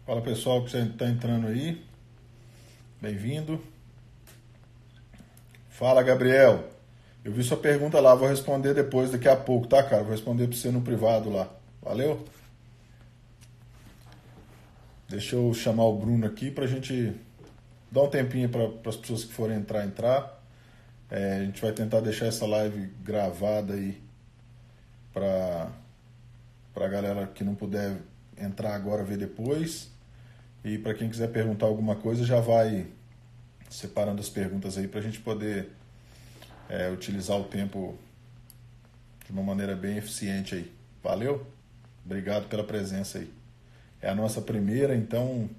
Fala pessoal que está entrando aí, bem-vindo. Fala Gabriel, eu vi sua pergunta lá, vou responder depois, daqui a pouco, tá cara? Vou responder para você no privado lá, valeu? Deixa eu chamar o Bruno aqui pra gente dar um tempinho para as pessoas que forem entrar. A gente vai tentar deixar essa live gravada aí para a galera que não puder entrar agora ver depois. E para quem quiser perguntar alguma coisa, já vai separando as perguntas aí para a gente poder utilizar o tempo de uma maneira bem eficiente aí. Valeu? Obrigado pela presença aí. É a nossa primeira, então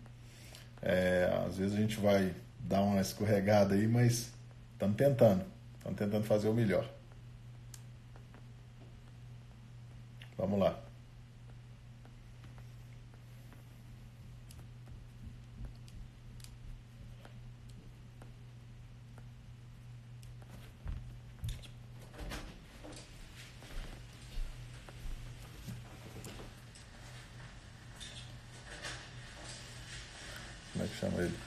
às vezes a gente vai dar uma escorregada aí, mas estamos tentando fazer o melhor. Vamos lá. Como é que chama ele?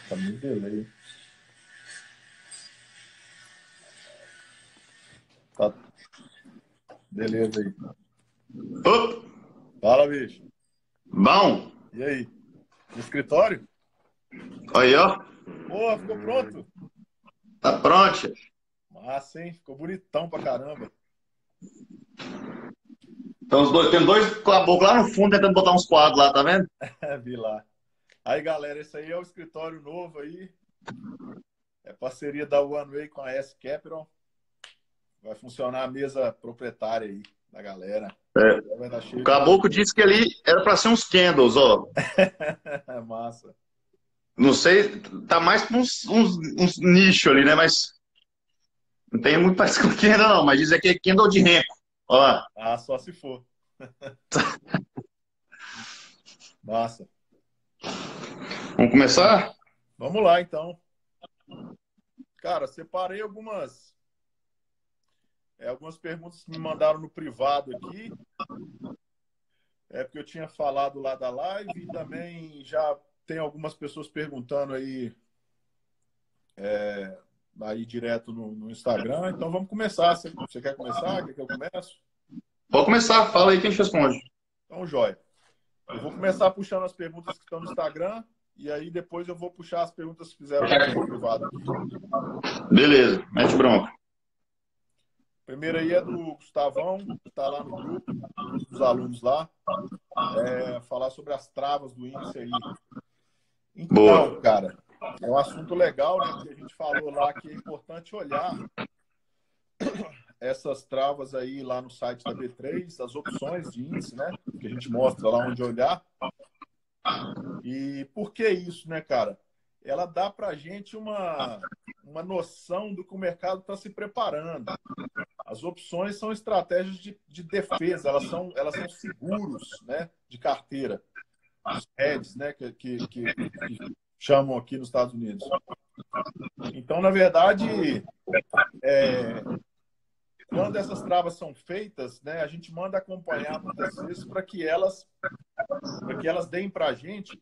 Tá muito delay. Tá. Beleza aí. Opa, Fala, bicho. bom, E aí? No escritório? aí ó, Pô, ficou pronto? tá pronto. Massa, hein? Ficou bonitão pra caramba. Então, tem dois caboclos lá no fundo tentando botar uns quadros lá, tá vendo? Vi lá. Aí, galera, esse aí é o escritório novo aí. É parceria da OneWay com a S Capital. Vai funcionar a mesa proprietária aí da galera. É, Vai estar o cheio de caboclo coisa. disse que ali era pra ser uns candles, ó. Massa. Não sei, tá mais pra uns nichos ali, né? Mas não tem muito parecido com candle, não. Mas diz aqui é candle de renco. Ó lá. Ah, só se for. Massa. Vamos começar? Vamos lá, então. Cara, separei algumas perguntas que me mandaram no privado aqui. É porque eu tinha falado lá da live e também já tem algumas pessoas perguntando aí direto no Instagram. Então vamos começar. Você quer começar? Quer que eu comece? Pode começar, fala aí quem te responde. Então, joia. Eu vou começar puxando as perguntas que estão no Instagram e aí depois eu vou puxar as perguntas que fizeram no privado aqui. Beleza, mete bronca. Primeiro aí é do Gustavão, que está lá no grupo, um dos alunos lá, falar sobre as travas do índice aí. Então, Boa. cara, é um assunto legal, né? Porque a gente falou lá que é importante olhar essas travas aí lá no site da B3, as opções de índice, né? Que a gente mostra lá onde olhar. E por que isso, né, cara? Ela dá para a gente uma noção do que o mercado está se preparando. As opções são estratégias de defesa, elas são seguros, né, de carteira. Os hedges, né, que chamam aqui nos Estados Unidos. Então, na verdade, quando essas travas são feitas, né, a gente manda acompanhar muitas vezes para que elas deem para a gente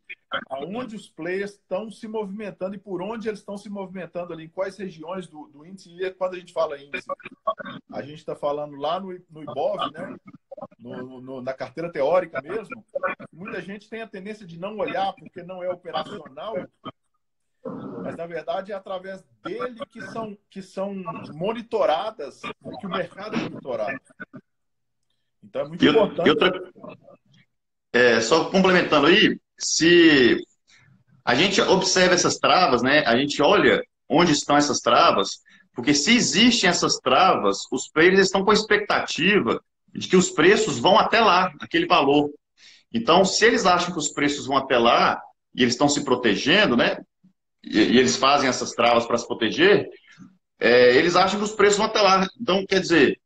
aonde os players estão se movimentando e por onde eles estão se movimentando ali, em quais regiões do índice. E quando a gente fala índice, a gente está falando lá no IBOV, né? Na carteira teórica mesmo. Muita gente tem a tendência de não olhar porque não é operacional, mas na verdade é através dele que são monitoradas, que o mercado é monitorado. Então é muito E importante. outra, só complementando aí, se a gente observa essas travas, né? A gente olha onde estão essas travas, porque se existem essas travas, os players estão com a expectativa de que os preços vão até lá, aquele valor. Então, se eles acham que os preços vão até lá e eles estão se protegendo, né? E eles fazem essas travas para se proteger, eles acham que os preços vão até lá. Então, quer dizer,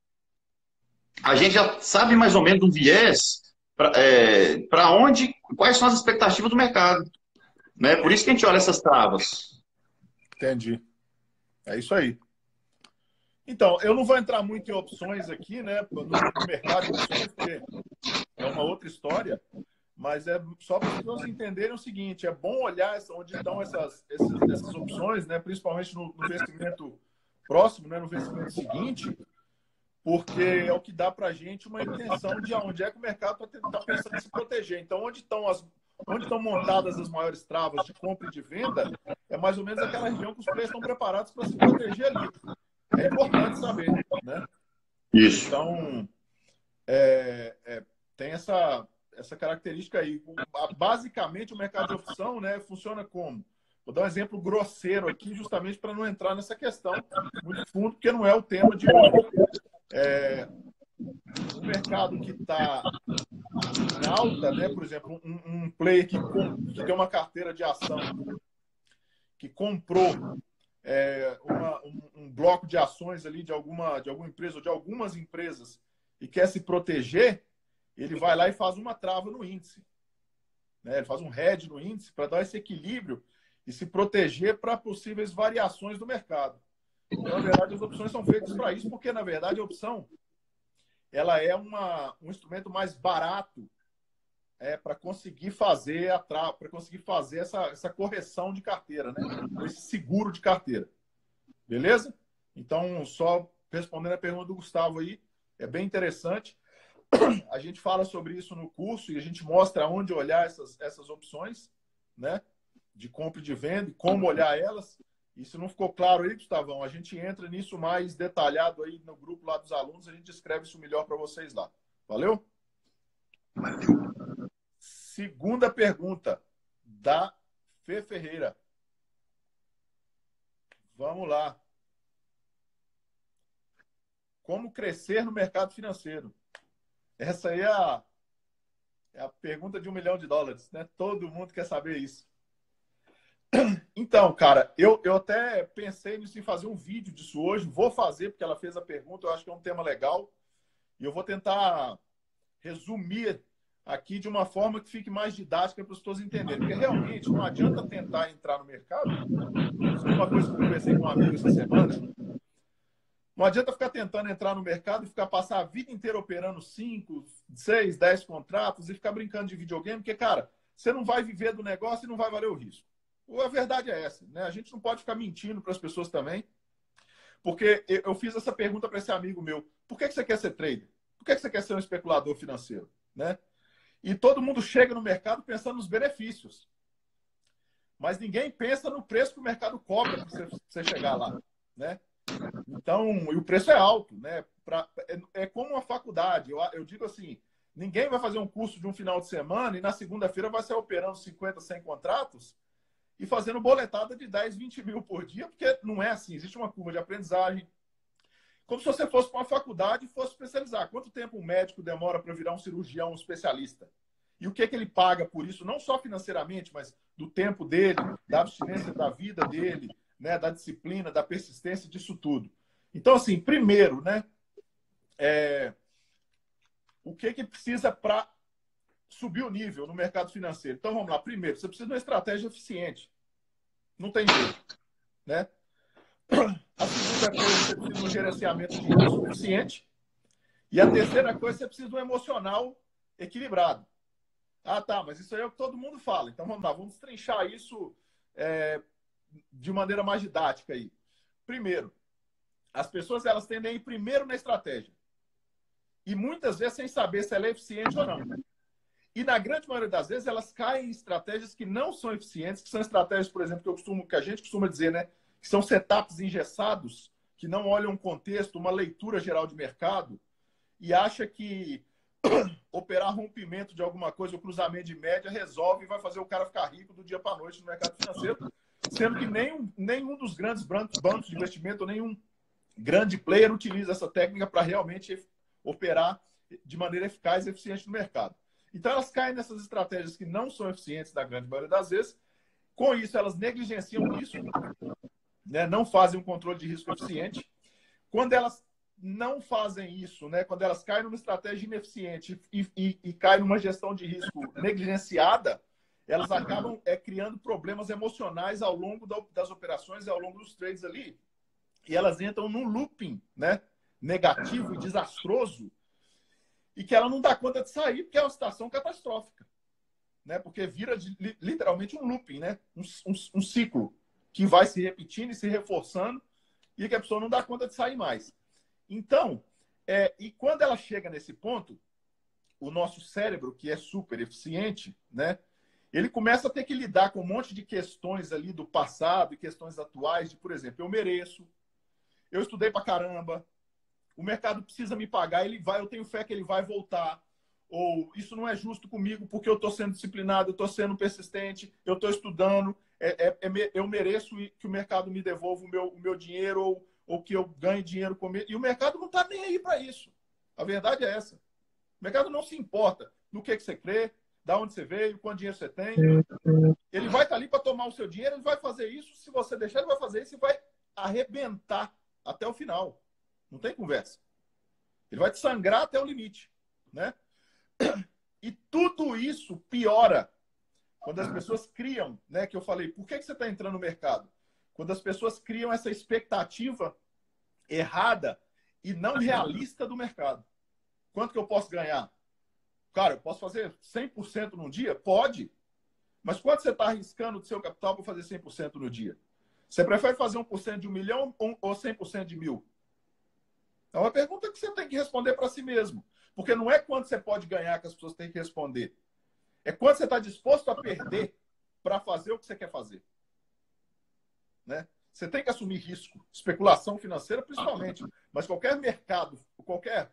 a gente já sabe mais ou menos um viés para onde, quais são as expectativas do mercado, né? Por isso que a gente olha essas travas. Entendi. É isso aí. Então, eu não vou entrar muito em opções aqui, né, no mercado de opções, porque é uma outra história, mas é só para as pessoas entenderem o seguinte, é bom olhar onde estão essas opções, né, principalmente no investimento próximo, né, no investimento seguinte, porque é o que dá para a gente uma intenção de onde é que o mercado está pensando em se proteger. Então, onde estão montadas as maiores travas de compra e de venda, é mais ou menos aquela região que os players estão preparados para se proteger ali. É importante saber, né? Isso. Então, tem essa característica aí. Basicamente, o mercado de opção, né, funciona como? Vou dar um exemplo grosseiro aqui, justamente para não entrar nessa questão muito fundo, porque não é o tema de hoje. Um mercado que está em alta, né, por exemplo, um player que tem uma carteira de ação, que comprou um bloco de ações ali de alguma empresa ou de algumas empresas e quer se proteger, ele vai lá e faz uma trava no índice. Né? Ele faz um hedge no índice para dar esse equilíbrio e se proteger para possíveis variações do mercado. Então, na verdade, as opções são feitas para isso, porque, na verdade, a opção ela é um instrumento mais barato para conseguir fazer para conseguir fazer essa correção de carteira, né? Esse seguro de carteira. Beleza? Então, só respondendo a pergunta do Gustavo aí, é bem interessante. A gente fala sobre isso no curso e a gente mostra onde olhar essas opções, né? De compra e de venda, e como olhar elas. E se não ficou claro aí, Gustavão, a gente entra nisso mais detalhado aí no grupo lá dos alunos, a gente escreve isso melhor para vocês lá. Valeu? Segunda pergunta, da Fê Ferreira. Vamos lá. Como crescer no mercado financeiro? Essa aí é a pergunta de $1 milhão, né? Todo mundo quer saber isso. Então, cara, eu até pensei nisso em fazer um vídeo disso hoje. Vou fazer, porque ela fez a pergunta. Eu acho que é um tema legal. E eu vou tentar resumir aqui de uma forma que fique mais didática para as pessoas entenderem. Porque realmente não adianta tentar entrar no mercado. Isso foi uma coisa que eu conversei com um amigo essa semana. Não adianta ficar tentando entrar no mercado e passar a vida inteira operando 5, 6, 10 contratos e ficar brincando de videogame, porque, cara, você não vai viver do negócio e não vai valer o risco. A verdade é essa, né? A gente não pode ficar mentindo para as pessoas também, porque eu fiz essa pergunta para esse amigo meu: por que você quer ser trader? Por que você quer ser um especulador financeiro? Né? E todo mundo chega no mercado pensando nos benefícios, mas ninguém pensa no preço que o mercado cobra para você chegar lá, né? Então, e o preço é alto, né? É como uma faculdade. Eu digo assim, ninguém vai fazer um curso de um final de semana e na segunda-feira vai ser operando 50, 100 contratos e fazendo boletada de 10, 20 mil por dia, porque não é assim. Existe uma curva de aprendizagem. Como se você fosse para uma faculdade e fosse especializar. Quanto tempo um médico demora para virar um cirurgião, um especialista? E o que ele paga por isso, não só financeiramente, mas do tempo dele, da abstinência da vida dele, né, da disciplina, da persistência, disso tudo. Então, assim, primeiro, né, o que precisa para subir o nível no mercado financeiro? Então, vamos lá. Primeiro, você precisa de uma estratégia eficiente. Não tem jeito, né? A segunda coisa, você precisa de um gerenciamento de risco eficiente. E a terceira coisa, você precisa de um emocional equilibrado. Ah, tá, mas isso aí é o que todo mundo fala. Então, vamos lá, vamos trinchar isso de maneira mais didática aí. Primeiro, as pessoas elas tendem a ir primeiro na estratégia. E muitas vezes sem saber se ela é eficiente ou não. E na grande maioria das vezes elas caem em estratégias que não são eficientes, que são estratégias, por exemplo, que a gente costuma dizer, né? Que são setups engessados, que não olham um contexto, uma leitura geral de mercado, e acha que operar rompimento de alguma coisa, ou cruzamento de média, resolve e vai fazer o cara ficar rico do dia para a noite no mercado financeiro, sendo que nenhum dos grandes bancos de investimento, nenhum grande player utiliza essa técnica para realmente operar de maneira eficaz e eficiente no mercado. Então, elas caem nessas estratégias que não são eficientes na grande maioria das vezes. Com isso, elas negligenciam o risco, né? Não fazem um controle de risco eficiente. Quando elas não fazem isso, né? Quando elas caem numa estratégia ineficiente e caem numa gestão de risco negligenciada, elas acabam criando problemas emocionais ao longo das operações e ao longo dos trades ali. e elas entram num looping, né, negativo e desastroso, e que ela não dá conta de sair, porque é uma situação catastrófica, né, porque vira literalmente um looping, né, um ciclo que vai se repetindo e se reforçando, e que a pessoa não dá conta de sair mais. Então, e quando ela chega nesse ponto, o nosso cérebro, que é super eficiente, né, ele começa a ter que lidar com um monte de questões ali do passado e questões atuais, de, por exemplo, eu mereço, eu estudei pra caramba, o mercado precisa me pagar, ele vai, eu tenho fé que ele vai voltar, ou isso não é justo comigo porque eu estou sendo disciplinado, eu estou sendo persistente, eu estou estudando, eu mereço que o mercado me devolva o meu dinheiro, ou que eu ganhe dinheiro com ele. E o mercado não está nem aí para isso. A verdade é essa. O mercado não se importa no que você crê, da onde você veio, quanto dinheiro você tem. Ele vai estar ali para tomar o seu dinheiro, ele vai fazer isso, se você deixar, ele vai fazer isso e vai arrebentar até o final. Não tem conversa. Ele vai te sangrar até o limite, né? E tudo isso piora quando as pessoas criam, né? Que eu falei, por que você está entrando no mercado? Quando as pessoas criam essa expectativa errada e não realista do mercado. Quanto que eu posso ganhar? Cara, eu posso fazer 100% num dia? Pode. Mas quanto você está arriscando do seu capital para fazer 100% no dia? Você prefere fazer 1% de 1 milhão ou 100% de 1.000? É uma pergunta que você tem que responder para si mesmo. Porque não é quanto você pode ganhar que as pessoas têm que responder. É quanto você está disposto a perder para fazer o que você quer fazer. Né? Você tem que assumir risco. Especulação financeira, principalmente. Mas qualquer mercado, qualquer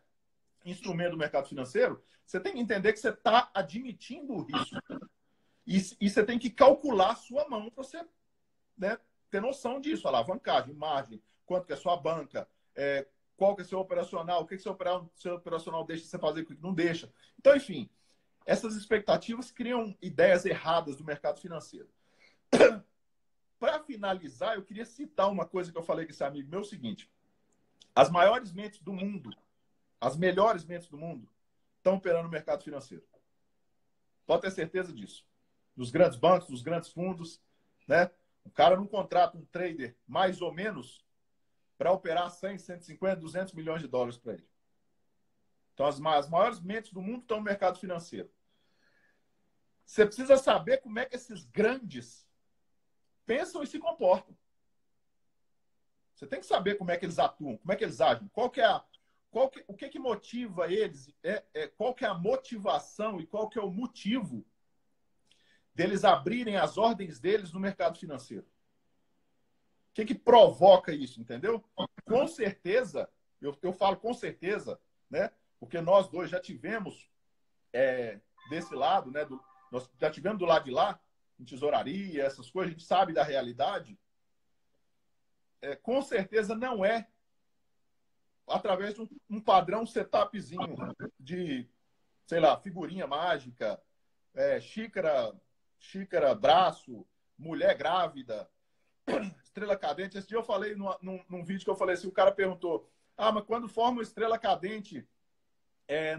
instrumento do mercado financeiro, você tem que entender que você está admitindo o risco. E você tem que calcular a sua mão para você, né, ter noção disso. Alavancagem, margem, quanto que é a sua banca, qual que é o seu operacional, o que o seu operacional deixa você fazer, o que não deixa. Então, enfim, essas expectativas criam ideias erradas do mercado financeiro. Para finalizar, eu queria citar uma coisa que eu falei com esse amigo meu, é o seguinte: as maiores mentes do mundo, as melhores mentes do mundo, estão operando no mercado financeiro. Pode ter certeza disso. Dos grandes bancos, dos grandes fundos, né? O cara não contrata um trader mais ou menos para operar 100, 150, 200 milhões de dólares para ele. Então, as maiores mentes do mundo estão no mercado financeiro. Você precisa saber como é que esses grandes pensam e se comportam. Você tem que saber como é que eles atuam, como é que eles agem, o que motiva eles, qual que é a motivação e qual que é o motivo deles abrirem as ordens deles no mercado financeiro. O que provoca isso, entendeu? Com certeza, eu falo com certeza, né? Porque nós dois já tivemos desse lado, né? Nós já tivemos do lado de lá, em tesouraria, essas coisas, a gente sabe da realidade. Com certeza não é através de um padrão setupzinho de, sei lá, figurinha mágica, xícara, braço, mulher grávida, estrela cadente. Esse dia eu falei num vídeo que eu falei assim, o cara perguntou, mas quando forma uma estrela cadente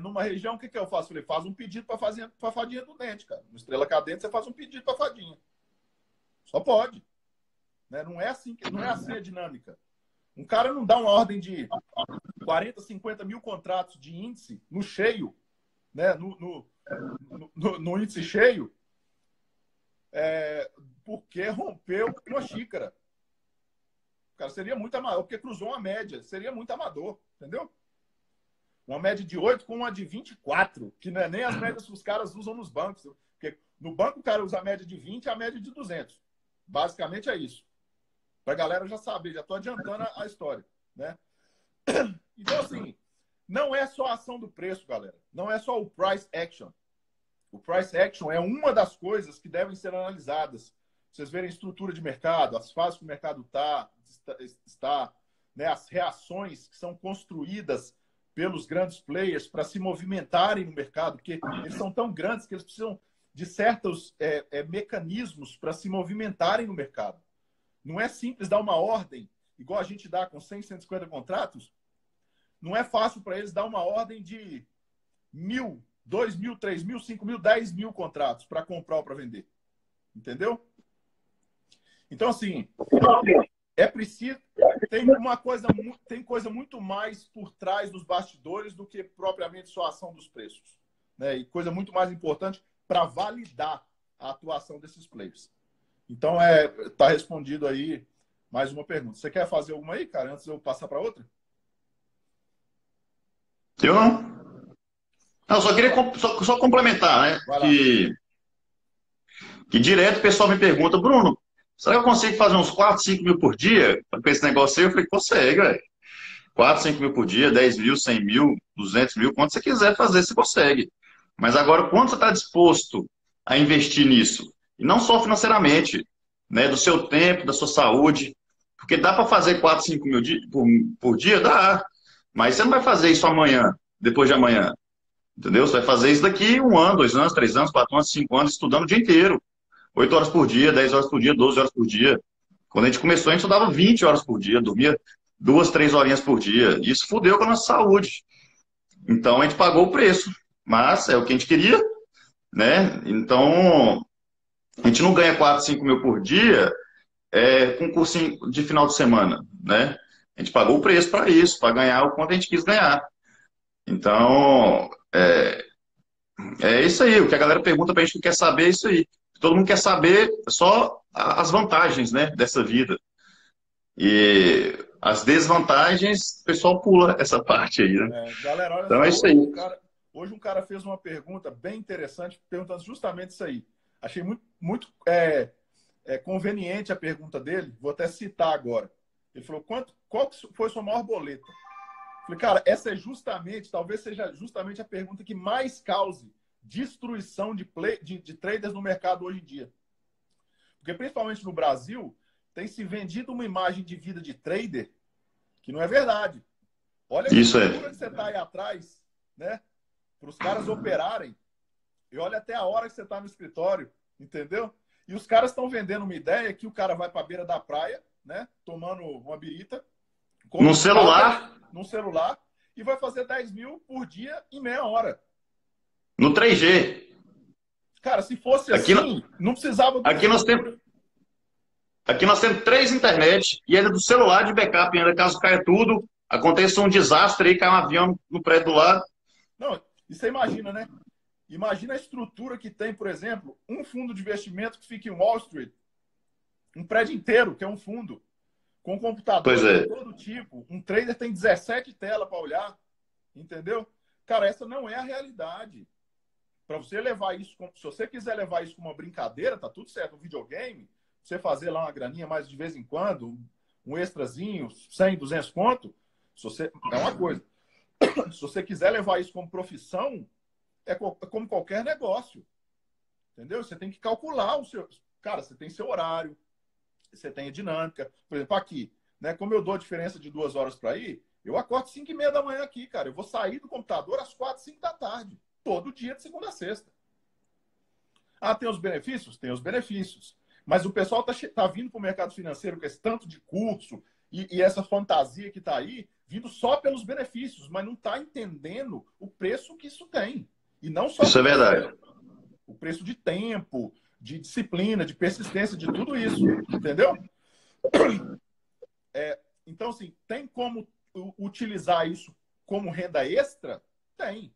numa região, o que eu faço? Eu falei, faz um pedido para fadinha do dente, cara. Uma estrela cadente, você faz um pedido para fadinha. Só pode. Né? Não é assim a dinâmica. Um cara não dá uma ordem de 40, 50 mil contratos de índice no cheio, né? no índice cheio, porque rompeu uma xícara. Cara, seria muito amador, porque cruzou uma média, seria muito amador, entendeu? Uma média de 8 com uma de 24, que não é nem as médias que os caras usam nos bancos. Porque no banco o cara usa a média de 20 e a média de 200. Basicamente é isso. Pra galera já saber, já tô adiantando a história, né? Então, assim, não é só a ação do preço, galera. Não é só o price action. O price action é uma das coisas que devem ser analisadas. Vocês verem a estrutura de mercado, as fases que o mercado está, né? As reações que são construídas pelos grandes players para se movimentarem no mercado, porque eles são tão grandes que eles precisam de certos mecanismos para se movimentarem no mercado. Não é simples dar uma ordem, igual a gente dá com 100, 150 contratos. Não é fácil para eles dar uma ordem de 1.000, 2.000, 3.000, 5.000, 10.000 contratos para comprar ou para vender. Entendeu? Então, assim, é preciso... tem coisa muito mais por trás dos bastidores do que propriamente só a ação dos preços, né? E coisa muito mais importante para validar a atuação desses players. Então, tá respondido aí mais uma pergunta. Você quer fazer alguma aí, cara, antes de eu passar para outra? Eu não. Não, só queria só complementar, né? Vai lá. Que direto o pessoal me pergunta, Bruno, será que eu consigo fazer uns 4, 5 mil por dia com esse negócio aí? Eu falei, consegue, velho. 4, 5 mil por dia, 10 mil, 100 mil, 200 mil, quanto você quiser fazer, você consegue. Mas agora, quanto você está disposto a investir nisso? E não só financeiramente, né? Do seu tempo, da sua saúde. Porque dá para fazer 4, 5 mil por dia? Dá. Mas você não vai fazer isso amanhã, depois de amanhã. Entendeu? Você vai fazer isso daqui 1 ano, 2 anos, 3 anos, 4 anos, 5 anos, estudando o dia inteiro. 8 horas por dia, 10 horas por dia, 12 horas por dia. Quando a gente começou, a gente estudava 20 horas por dia, dormia 2, 3 horinhas por dia. Isso fudeu com a nossa saúde. Então a gente pagou o preço. Mas é o que a gente queria, né? Então a gente não ganha 4, 5 mil por dia com cursinho de final de semana, né? A gente pagou o preço para isso, para ganhar o quanto a gente quis ganhar. Então, é isso aí. O que a galera pergunta pra gente que quer saber é isso aí. Todo mundo quer saber só as vantagens, né, dessa vida. E as desvantagens, o pessoal pula essa parte aí, né? Galera, olha Então só, é isso aí. hoje um cara fez uma pergunta bem interessante, perguntando justamente isso aí. Achei muito conveniente a pergunta dele, vou até citar agora. Ele falou, qual foi a sua maior boleta? Falei, cara, essa talvez seja justamente a pergunta que mais cause destruição de traders no mercado hoje em dia. Porque principalmente no Brasil, tem se vendido uma imagem de vida de trader que não é verdade. Olha a estrutura que você está aí atrás, né? Para os caras operarem. E olha até a hora que você está no escritório, entendeu? E os caras estão vendendo uma ideia que o cara vai para a beira da praia, né? Tomando uma birita. No celular. Num celular. E vai fazer 10 mil por dia em meia hora. No 3G. Cara, se fosse assim, não precisava do aqui nós temos 3 internet e ainda do celular de backup, ainda caso caia tudo, aconteça um desastre aí, cai um avião no prédio do lado. Não, e você imagina, né? Imagina a estrutura que tem, por exemplo, um fundo de investimento que fica em Wall Street, um prédio inteiro, que é um fundo, com computadores de todo tipo. Um trader tem 17 telas para olhar, entendeu? Cara, essa não é a realidade. Para você levar isso, se você quiser levar isso como uma brincadeira, tá tudo certo. Um videogame, você fazer lá uma graninha mais de vez em quando, um extrazinho, 100, 200 conto, é uma coisa. Se você quiser levar isso como profissão, é como qualquer negócio. Entendeu? Você tem que calcular o seu... Cara, você tem seu horário, você tem a dinâmica. Por exemplo, aqui, né? Como eu dou a diferença de 2 horas para ir, eu acordo 5h30 da manhã aqui, cara. Eu vou sair do computador às 4, 5 da tarde. Todo dia, de segunda a sexta. Ah, tem os benefícios? Tem os benefícios. Mas o pessoal tá vindo para o mercado financeiro com esse tanto de curso e essa fantasia que está aí, vindo só pelos benefícios, mas não está entendendo o preço que isso tem. E não só isso é verdade. O preço de tempo, de disciplina, de persistência, de tudo isso. Entendeu? Então, assim, tem como utilizar isso como renda extra? Tem.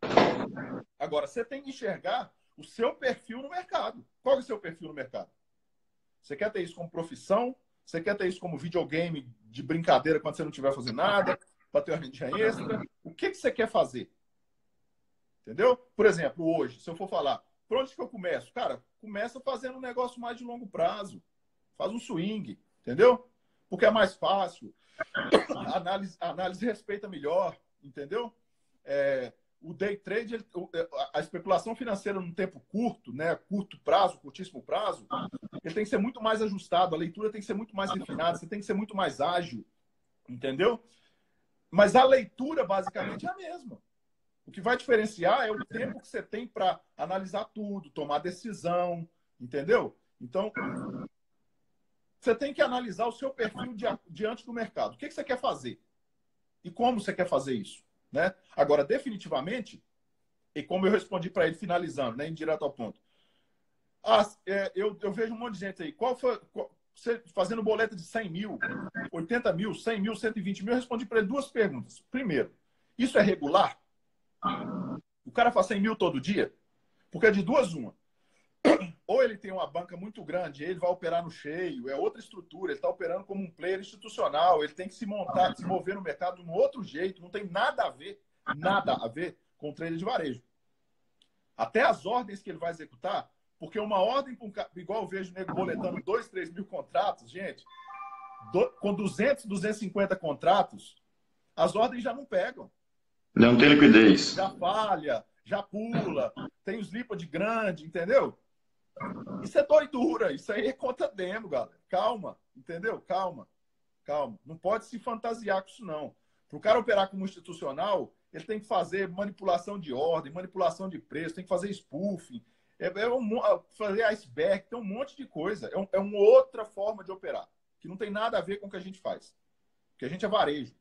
Agora, você tem que enxergar o seu perfil no mercado. Qual é o seu perfil no mercado? Você quer ter isso como profissão? Você quer ter isso como videogame de brincadeira quando você não estiver fazendo nada? Para ter uma rendinha extra? O que você quer fazer? Entendeu? Por exemplo, hoje, se eu for falar, por onde que eu começo? Cara, começa fazendo um negócio mais de longo prazo. Faz um swing, entendeu? Porque é mais fácil. A análise respeita melhor, entendeu? O day trade, a especulação financeira num tempo curto, né? Curto prazo, curtíssimo prazo, ele tem que ser muito mais ajustado, a leitura tem que ser muito mais refinada, você tem que ser muito mais ágil, entendeu? Mas a leitura, basicamente, é a mesma. O que vai diferenciar é o tempo que você tem para analisar tudo, tomar decisão, entendeu? Então, você tem que analisar o seu perfil diante do mercado. O que você quer fazer? E como você quer fazer isso? Né? Agora, definitivamente, e como eu respondi para ele finalizando, né, em direto ao ponto, eu vejo um monte de gente aí. você fazendo boleta de 100 mil, 80 mil, 100 mil, 120 mil, eu respondi para ele duas perguntas. Primeiro, isso é regular? O cara faz 100 mil todo dia? Porque é de duas uma. Ou ele tem uma banca muito grande, ele vai operar no cheio, é outra estrutura, ele está operando como um player institucional, ele tem que se montar, se mover no mercado de um outro jeito, não tem nada a ver com o trader de varejo. Até as ordens que ele vai executar, porque uma ordem, igual eu vejo o nego boletando 2, 3 mil contratos, gente, com 200, 250 contratos, as ordens já não pegam. Não tem liquidez. Já falha, já pula, tem os lipa de grande, entendeu? Isso é doidura, isso aí é conta demo, galera. Calma, entendeu? Calma, calma. Não pode se fantasiar com isso, não. Para o cara operar como institucional, ele tem que fazer manipulação de ordem, manipulação de preço, tem que fazer spoofing, fazer iceberg, tem um monte de coisa. É uma outra forma de operar, que não tem nada a ver com o que a gente faz. Porque a gente é varejo.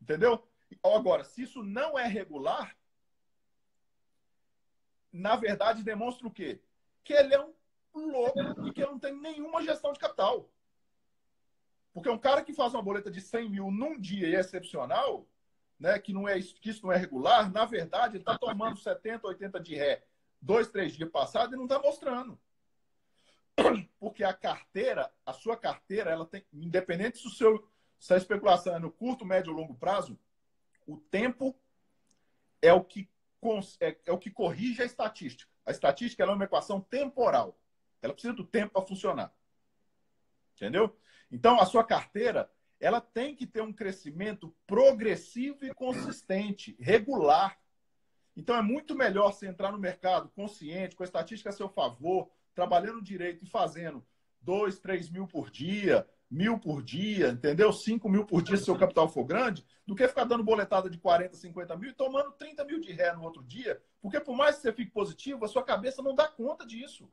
Entendeu? Agora, se isso não é regular, na verdade demonstra o quê? Que ele é um louco e que ele não tem nenhuma gestão de capital. Porque um cara que faz uma boleta de 100 mil num dia e é excepcional, né, que isso não é regular, na verdade, ele está tomando 70, 80 de ré 2, 3 dias passados e não está mostrando. Porque a sua carteira, ela tem, independente se a especulação é no curto, médio ou longo prazo, o tempo é o que corrige a estatística. A estatística ela é uma equação temporal. Ela precisa do tempo para funcionar. Entendeu? Então, a sua carteira ela tem que ter um crescimento progressivo e consistente, regular. Então, é muito melhor você entrar no mercado consciente, com a estatística a seu favor, trabalhando direito e fazendo 2, 3 mil por dia, 1.000 por dia, entendeu? 5 mil por dia se seu capital for grande, do que ficar dando boletada de 40, 50 mil e tomando 30 mil de ré no outro dia, porque por mais que você fique positivo, a sua cabeça não dá conta disso.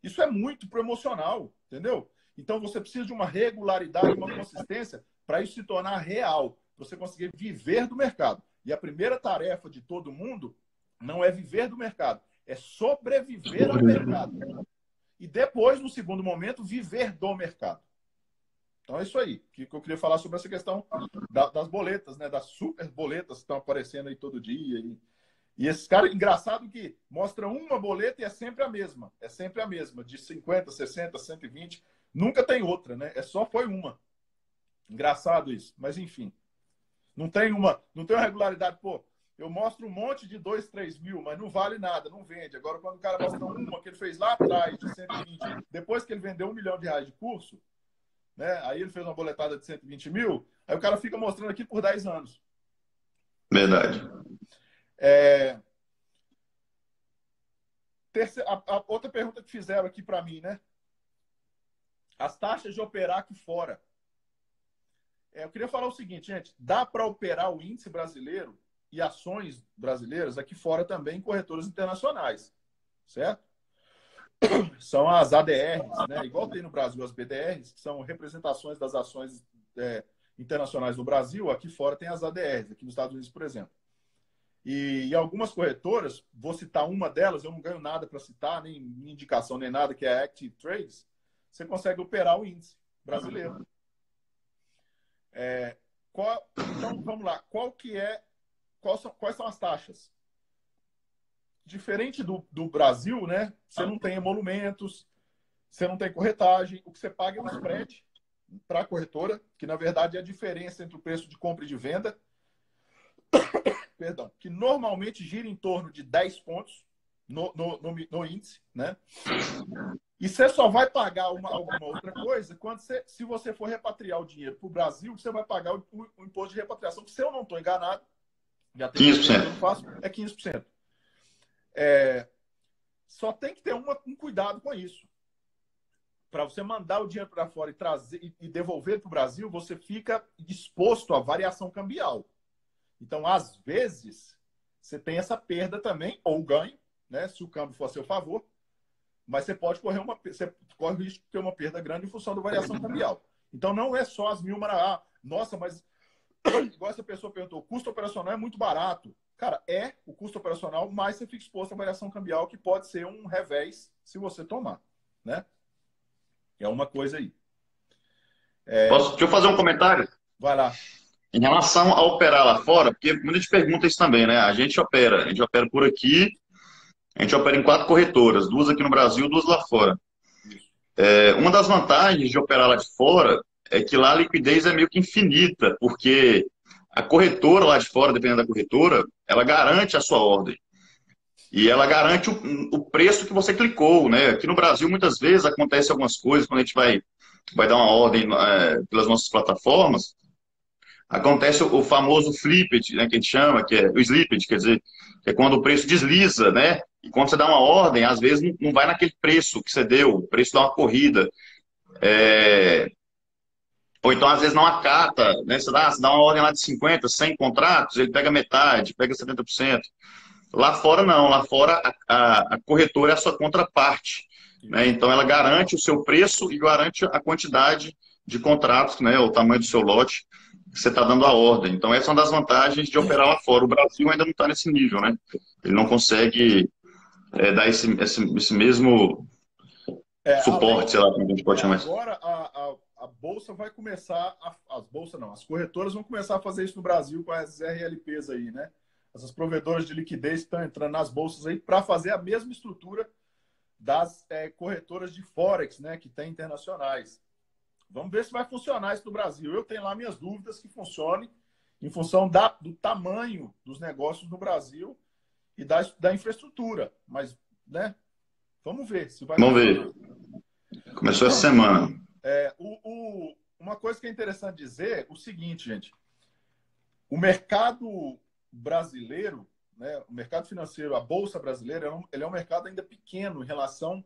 Isso é muito pro emocional, entendeu? Então você precisa de uma regularidade, uma consistência para isso se tornar real, para você conseguir viver do mercado. E a primeira tarefa de todo mundo não é viver do mercado, é sobreviver ao mercado. E depois, no segundo momento, viver do mercado. Então é isso aí que eu queria falar sobre essa questão das boletas, né? Das super boletas que estão aparecendo aí todo dia. E esses caras, engraçado que mostra uma boleta e é sempre a mesma. É sempre a mesma, de 50, 60, 120. Nunca tem outra, né? Foi uma. Engraçado isso. Mas enfim. Não tem uma regularidade. Pô, eu mostro um monte de 2, 3 mil, mas não vale nada, não vende. Agora, quando o cara mostra uma que ele fez lá atrás, de 120, depois que ele vendeu R$1 milhão de curso, né? Aí ele fez uma boletada de 120 mil, aí o cara fica mostrando aqui por 10 anos. Verdade. A outra pergunta que fizeram aqui para mim, né? As taxas de operar aqui fora. Eu queria falar o seguinte, gente. Dá para operar o índice brasileiro e ações brasileiras aqui fora também em corretoras internacionais, certo? São as ADRs, né? Igual tem no Brasil as BDRs, que são representações das ações internacionais no Brasil. Aqui fora tem as ADRs, aqui nos Estados Unidos, por exemplo. E algumas corretoras, vou citar uma delas, eu não ganho nada para citar, nem indicação, nem nada, que é a Active Trades, você consegue operar o índice brasileiro. Então, vamos lá. Quais são as taxas? Diferente do Brasil, né? Você não tem emolumentos, você não tem corretagem. O que você paga é um spread para a corretora, que na verdade é a diferença entre o preço de compra e de venda, perdão, que normalmente gira em torno de 10 pontos no índice, né? E você só vai pagar alguma outra coisa se você for repatriar o dinheiro para o Brasil, você vai pagar o imposto de repatriação, que se eu não estou enganado, já tem 15%. Que eu não faço, é 15%. Só tem que ter um cuidado com isso. Para você mandar o dinheiro para fora e trazer e devolver para o Brasil, você fica exposto à variação cambial. Então, às vezes, você tem essa perda também, ou ganho, né, se o câmbio for a seu favor, mas você corre o risco de ter uma perda grande em função da variação cambial. Então, não é só as 1.000 maravilhas. Nossa, mas igual essa pessoa perguntou, o custo operacional é muito barato. Cara, o custo operacional, mas você fica exposto à variação cambial, que pode ser um revés se você tomar, né? É uma coisa aí. Deixa eu fazer um comentário Vai lá. em relação a operar lá fora, porque muita gente pergunta isso também, né? A gente opera por aqui, a gente opera em 4 corretoras, 2 aqui no Brasil, 2 lá fora. Isso. Uma das vantagens de operar lá de fora é que lá a liquidez é meio que infinita, porque a corretora lá de fora, dependendo da corretora, ela garante a sua ordem. E ela garante o preço que você clicou, né? Aqui no Brasil, muitas vezes, acontece algumas coisas quando a gente vai dar uma ordem pelas nossas plataformas. Acontece o famoso flipped, né, que a gente chama, que é o slipped, quer dizer, que é quando o preço desliza, né? E quando você dá uma ordem, às vezes não vai naquele preço que você deu, o preço dá uma corrida. Ou então, às vezes, não acata, né? Você dá uma ordem lá de 50, 100 contratos, ele pega metade, pega 70%. Lá fora, não. Lá fora, a corretora é a sua contraparte, né? Então, ela garante o seu preço e garante a quantidade de contratos, né? O tamanho do seu lote que você está dando a ordem. Então, essa é uma das vantagens de operar lá fora. O Brasil ainda não está nesse nível, né? Ele não consegue dar esse mesmo suporte, sei lá como a gente pode chamar isso. Agora, a Bolsa vai começar, as corretoras vão começar a fazer isso no Brasil com as RLPs aí, né? Essas provedoras de liquidez que estão entrando nas bolsas aí para fazer a mesma estrutura das corretoras de Forex, né? Que tem internacionais. Vamos ver se vai funcionar isso no Brasil. Eu tenho lá minhas dúvidas que funcione em função do tamanho dos negócios no Brasil e da infraestrutura. Mas, né? Vamos ver se vai Vamos funcionar. ver. Começou essa semana. Uma coisa que é interessante dizer é o seguinte, gente. O mercado brasileiro, né, o mercado financeiro, a Bolsa brasileira, ele é um mercado ainda pequeno em relação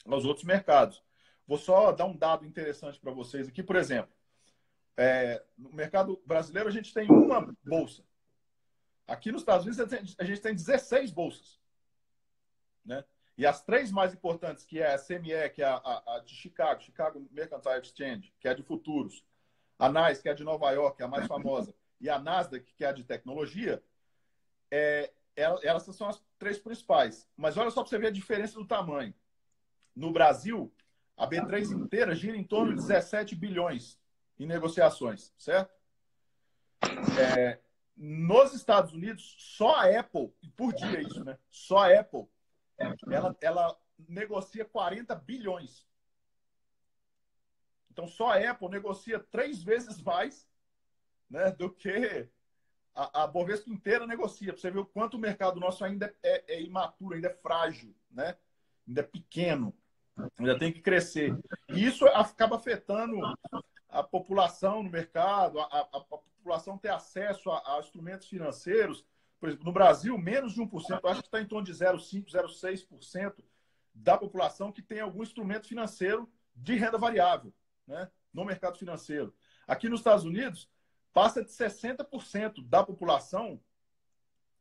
aos outros mercados. Vou só dar um dado interessante para vocês aqui. Por exemplo, no mercado brasileiro a gente tem uma bolsa. Aqui nos Estados Unidos a gente tem 16 bolsas. Né? E as 3 mais importantes, que é a CME, que é a de Chicago, Chicago Mercantile Exchange, que é a de futuros, a NYSE, que é a de Nova York, que é a mais famosa, e a Nasdaq, que é a de tecnologia, elas são as 3 principais. Mas olha só para você ver a diferença do tamanho. No Brasil, a B3 inteira gira em torno de 17 bilhões em negociações, certo? Nos Estados Unidos, só a Apple, por dia isso, né? Só a Apple, ela negocia 40 bilhões. Então, só a Apple negocia 3 vezes mais, né, do que a Bovespa inteira negocia. Para você ver o quanto o mercado nosso ainda é imaturo, ainda é frágil, né? Ainda é pequeno, ainda tem que crescer. E isso acaba afetando a população no mercado, a população ter acesso a instrumentos financeiros. Por exemplo, no Brasil, menos de 1%, eu acho que está em torno de 0,5%, 0,6% da população que tem algum instrumento financeiro de renda variável, né, no mercado financeiro. Aqui nos Estados Unidos, passa de 60% da população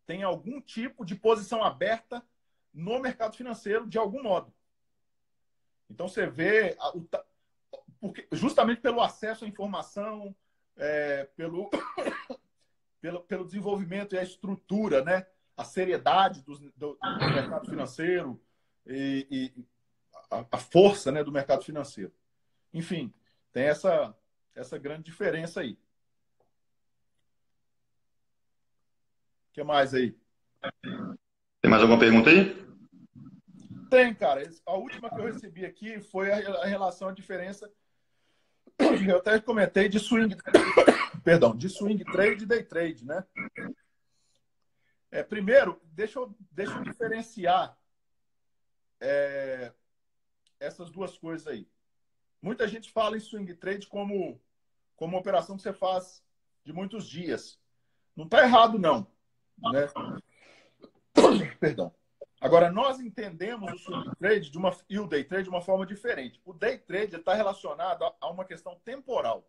tem algum tipo de posição aberta no mercado financeiro de algum modo. Então, você vê, justamente pelo acesso à informação, pelo desenvolvimento e a estrutura, né? A seriedade do mercado financeiro e a força, né, do mercado financeiro. Enfim, tem essa grande diferença aí. O que mais aí? Tem mais alguma pergunta aí? Tem, cara. A última que eu recebi aqui foi a relação, a diferença. Eu até comentei de swing, perdão, de swing trade e day trade, né? Primeiro, deixa eu diferenciar essas duas coisas aí. Muita gente fala em swing trade como uma operação que você faz de muitos dias. Não está errado, não. Né? Perdão. Agora, nós entendemos o swing trade e o day trade de uma forma diferente. O day trade está relacionado a uma questão temporal.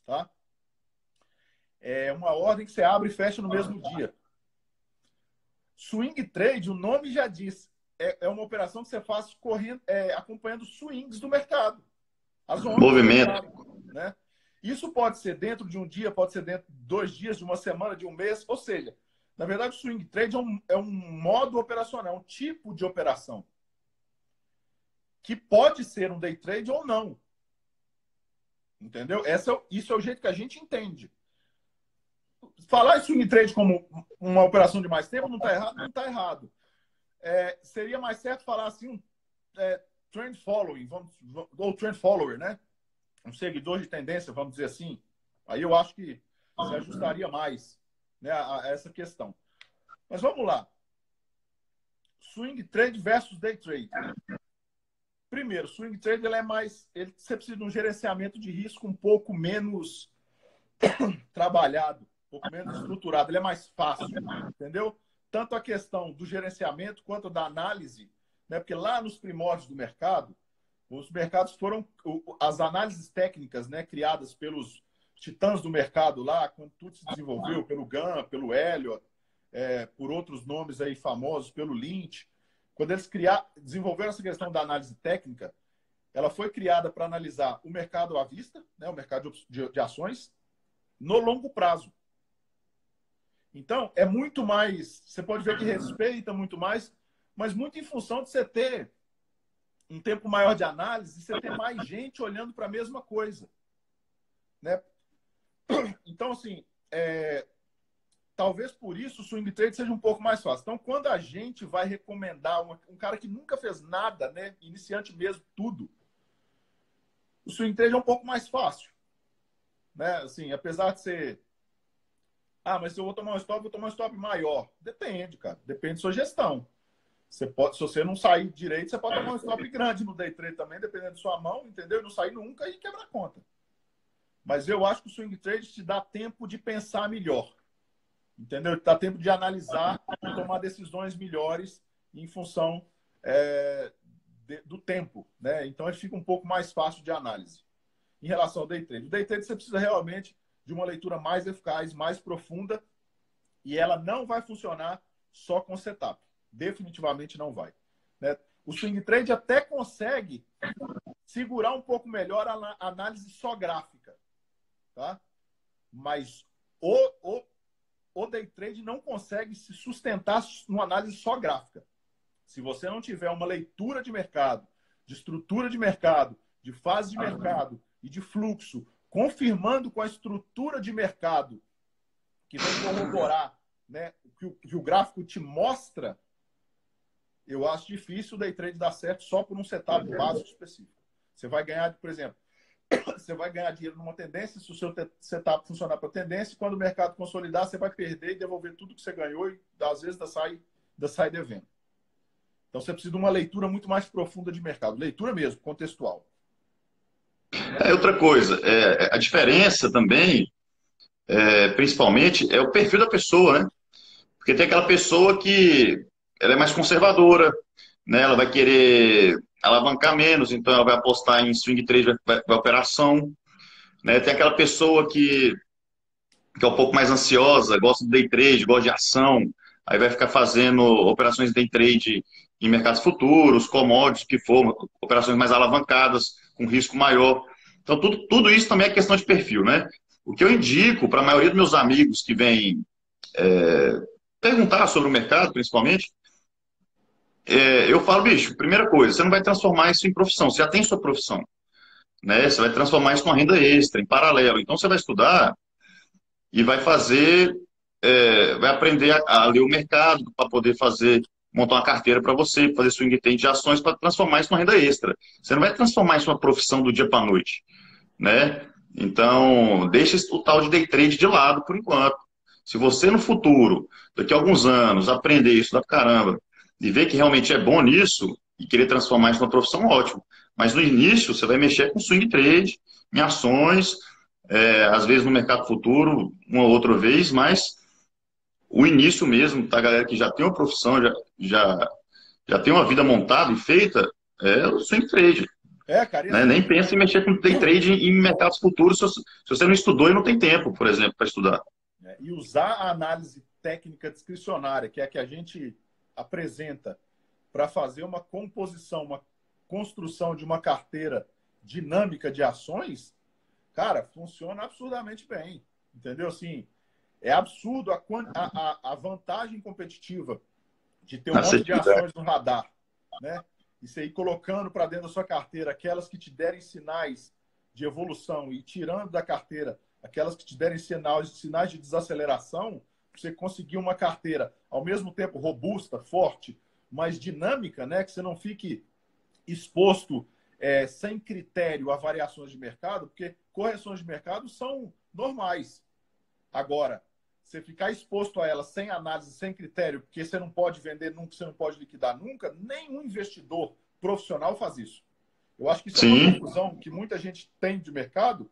Tá? É uma ordem que você abre e fecha no mesmo dia. Swing trade, o nome já diz, é uma operação que você faz acompanhando swings do mercado. As ondas Movimento. do mercado, né? Isso pode ser dentro de um dia, pode ser dentro de 2 dias, de uma semana, de um mês. Ou seja, na verdade, o swing trade é um modo operacional, um tipo de operação que pode ser um day trade ou não. Entendeu? Isso é o jeito que a gente entende. Falar em swing trade como uma operação de mais tempo não está errado? Não está errado. Seria mais certo falar assim, trend following, ou trend follower, né? Um seguidor de tendência, vamos dizer assim. Aí eu acho que se ajustaria mais, né, a essa questão. Mas vamos lá. Swing trade versus day trade. Primeiro, swing trade você precisa de um gerenciamento de risco um pouco menos trabalhado, um pouco menos estruturado. Ele é mais fácil, entendeu? Tanto a questão do gerenciamento quanto da análise, né? Porque lá nos primórdios do mercado, os mercados foram as análises técnicas, né, criadas pelos titãs do mercado lá, quando tudo se desenvolveu, pelo Gann, pelo Elliott, por outros nomes aí famosos, pelo Lynch. Quando eles desenvolveram essa questão da análise técnica, ela foi criada para analisar o mercado à vista, né, o mercado de ações, no longo prazo. Então, é muito mais... Você pode ver que respeita muito mais, mas muito em função de você ter um tempo maior de análise e você ter mais gente olhando para a mesma coisa. Né? Então, assim, talvez por isso o swing trade seja um pouco mais fácil. Então, quando a gente vai recomendar um cara que nunca fez nada, né, iniciante mesmo, tudo, o swing trade é um pouco mais fácil. Né? Assim, apesar de ser... mas se eu vou tomar um stop maior. Depende, cara. Depende da sua gestão. Se você não sair direito, você pode tomar um stop grande no day trade também, dependendo da sua mão, entendeu? E não sair nunca e quebrar a conta. Mas eu acho que o swing trade te dá tempo de pensar melhor. Entendeu? Te dá tempo de analisar e tomar decisões melhores em função do tempo. Né? Então, ele fica um pouco mais fácil de análise. Em relação ao day trade. O day trade você precisa realmente de uma leitura mais eficaz, mais profunda, e ela não vai funcionar só com setup. Definitivamente não vai. Né? O swing trade até consegue segurar um pouco melhor a análise só gráfica. Tá? Mas o day trade não consegue se sustentar numa análise só gráfica. Se você não tiver uma leitura de mercado, de estrutura de mercado, de fase de mercado e de fluxo, confirmando com a estrutura de mercado que vai corroborar, né, que o gráfico te mostra, eu acho difícil o day trade dar certo só por um setup básico específico. Você vai ganhar, por exemplo, você vai ganhar dinheiro numa tendência se o seu setup funcionar para tendência, e quando o mercado consolidar, você vai perder e devolver tudo que você ganhou e, às vezes, sai devendo. Então, você precisa de uma leitura muito mais profunda de mercado. Leitura mesmo, contextual. Outra coisa, a diferença também, principalmente, é o perfil da pessoa, né? Porque tem aquela pessoa que ela é mais conservadora, né? Ela vai querer alavancar menos, então ela vai apostar em swing trade, vai operação, né? Tem aquela pessoa que é um pouco mais ansiosa, gosta de day trade, gosta de ação, aí vai ficar fazendo operações de day trade em mercados futuros, commodities, que for, operações mais alavancadas, com risco maior. Então, tudo isso também é questão de perfil, né? O que eu indico para a maioria dos meus amigos que vêm perguntar sobre o mercado, principalmente, eu falo, bicho, primeira coisa, você não vai transformar isso em profissão, você já tem sua profissão, né? Você vai transformar isso numa renda extra, em paralelo. Então, você vai estudar e vai fazer, vai aprender a ler o mercado para poder montar uma carteira para você, fazer swing trade de ações para transformar isso numa renda extra. Você não vai transformar isso numa profissão do dia para a noite, né? Então, deixa o tal de day trade de lado por enquanto. Se você no futuro, daqui a alguns anos, aprender isso da caramba e ver que realmente é bom nisso e querer transformar isso numa profissão, ótimo. Mas no início, você vai mexer com swing trade, em ações, às vezes no mercado futuro, uma ou outra vez, mas o início mesmo, tá, galera que já tem uma profissão, já tem uma vida montada e feita, é o swing trade. Cara, Né? Nem pensa em mexer com day trade em mercados futuros se você não estudou e não tem tempo, por exemplo, para estudar. E usar a análise técnica discricionária, que é a que a gente apresenta para fazer uma composição, uma construção de uma carteira dinâmica de ações, cara, funciona absurdamente bem. Entendeu? Assim, é absurdo a vantagem competitiva de ter um monte de ações no radar. Né? e você ir colocando para dentro da sua carteira aquelas que te derem sinais de evolução e tirando da carteira aquelas que te derem sinais de desaceleração, você conseguir uma carteira ao mesmo tempo robusta, forte, mais dinâmica, né? Que você não fique exposto sem critério a variações de mercado, porque correções de mercado são normais. Agora, você ficar exposto a elas sem análise, sem critério, porque você não pode vender nunca, você não pode liquidar nunca, nenhum investidor profissional faz isso. Eu acho que isso é uma confusão que muita gente tem de mercado,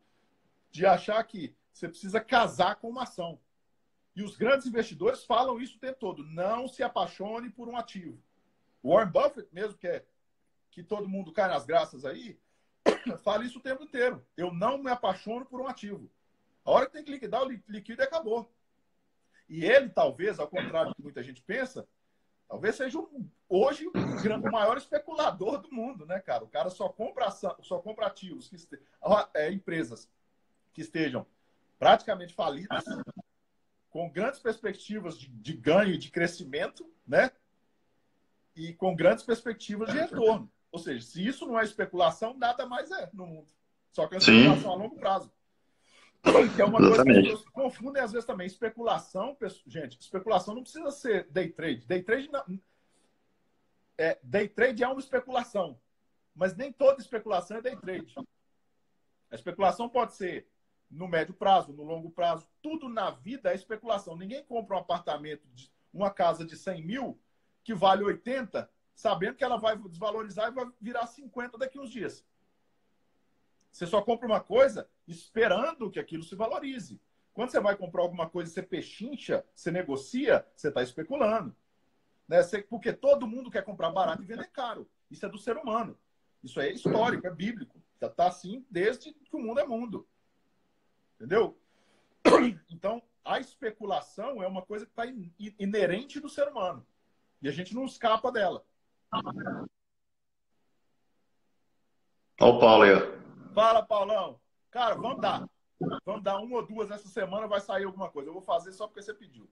de achar que você precisa casar com uma ação. E os grandes investidores falam isso o tempo todo. Não se apaixone por um ativo. O Warren Buffett mesmo, que todo mundo cai nas graças aí, fala isso o tempo inteiro. Eu não me apaixono por um ativo. A hora que tem que liquidar, o liquida e acabou. E ele, talvez, ao contrário do que muita gente pensa, talvez seja hoje o maior especulador do mundo, né, cara? O cara só compra ativos, empresas que estejam praticamente falidas, com grandes perspectivas de ganho e de crescimento, né? E com grandes perspectivas de retorno. Ou seja, se isso não é especulação, nada mais é no mundo. Só que é uma especulação a longo prazo. Que é uma coisa que as pessoas confundem às vezes também. Especulação, gente, especulação não precisa ser day trade. Day trade é uma especulação. Mas nem toda especulação é day trade. A especulação pode ser no médio prazo, no longo prazo. Tudo na vida é especulação. Ninguém compra um apartamento, uma casa de 100 mil, que vale 80, sabendo que ela vai desvalorizar e vai virar 50 daqui uns dias. Você só compra uma coisa esperando que aquilo se valorize. Quando você vai comprar alguma coisa, você pechincha, você negocia, você está especulando. Né? Porque todo mundo quer comprar barato e vender caro. Isso é do ser humano. Isso é histórico, é bíblico. Já está assim desde que o mundo é mundo. Entendeu? Então, a especulação é uma coisa que está inerente do ser humano. E a gente não escapa dela. Olha o Paulo aí, ó. Fala, Paulão. Cara, vamos dar. Vamos dar uma ou duas essa semana, vai sair alguma coisa. Eu vou fazer só porque você pediu.